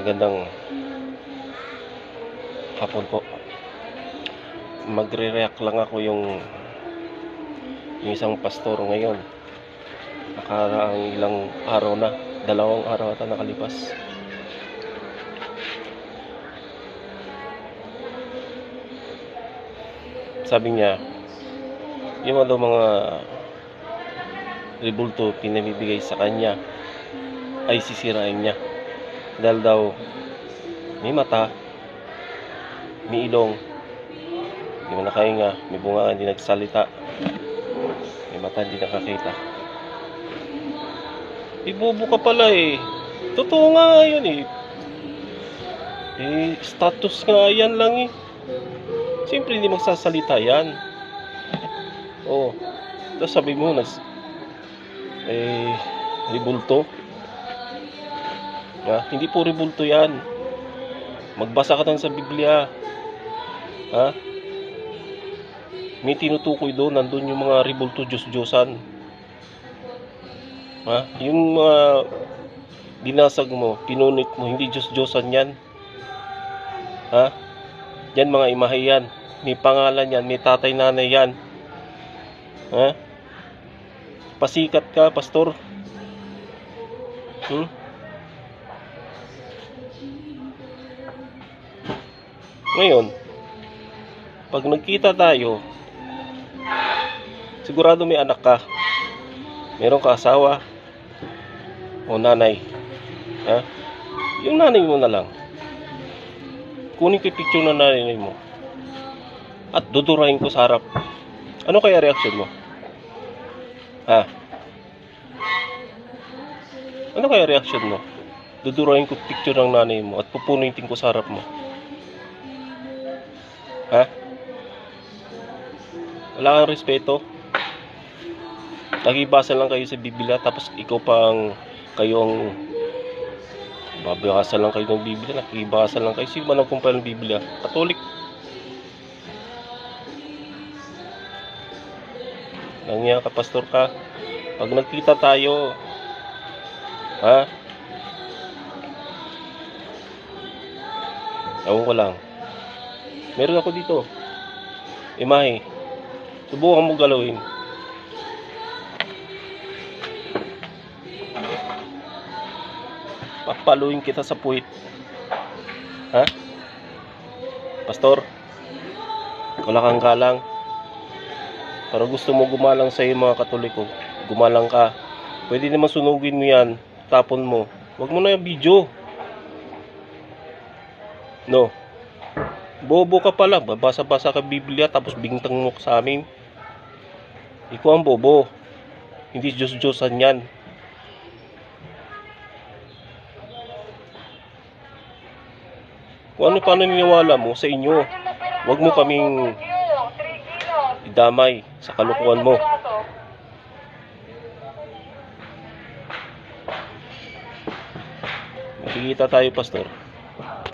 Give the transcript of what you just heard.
Gandang hapon po. Magre-react lang ako yung isang pastor ngayon. Nakaraang ilang araw na, 2 araw ata nakalipas. Sabi niya, yung mga rebulto pinamibigay sa kanya ay sisirain niya. Dahil daw may mata, may ilong, hindi mo nakahinga, may bunga hindi nagsalita, may mata hindi nakakita. Ibobo ka pala eh. Totoo nga yun eh. Status nga yan lang eh. Siyempre hindi magsasalita yan. Oo. Tapos sabi mo, rebulto. Hindi po rebulto yan. Magbasa ka lang sa Biblia. May tinutukoy doon, nandun yung mga rebulto Diyos-Diyosan. Yung mga binasag mo, pinunit mo, hindi Diyos-Diyosan yan. Yan mga imahe yan. May pangalan yan, may tatay-nanay yan. Pasikat ka, pastor. Ngayon, pag nagkita tayo, sigurado may anak ka. Meron ka asawa o nanay. Yung nanay mo na lang. Kunin ko yung picture ng nanay mo at dudurahin ko sa harap. Ano kaya reaction mo? Ano kaya reaction mo? Dudurahin ko picture ng nanay mo at pupunitin ko sa harap mo. Wala kang respeto. Nagbabasa lang kayo sa Biblia, tapos ikaw pang kayong babasa lang kayo ng Biblia, nakibasa lang kayo. Sino ba nagkumpara ng Biblia? Katolik. Nangya ka, pastor ka. Pag nagkita tayo, ewan ko lang. Meron ako dito. Imahe. Subukan mo galawin. Papaluin kita sa puwit. Pastor, wala kang galang. Pero gusto mo gumalang sa iyo mga Katoliko, gumalang ka. Pwede naman sunugin mo yan, tapon mo. Huwag mo na yung video. No. Bobo ka pala, babasa-basa ka Biblia tapos bintang mo sa amin. Ikaw ang bobo. Hindi Diyos-Diyosan yan. Kung ano pa naniniwala mo sa inyo, huwag mo kaming idamay sa kalukuhan mo. Makikita tayo, pastor.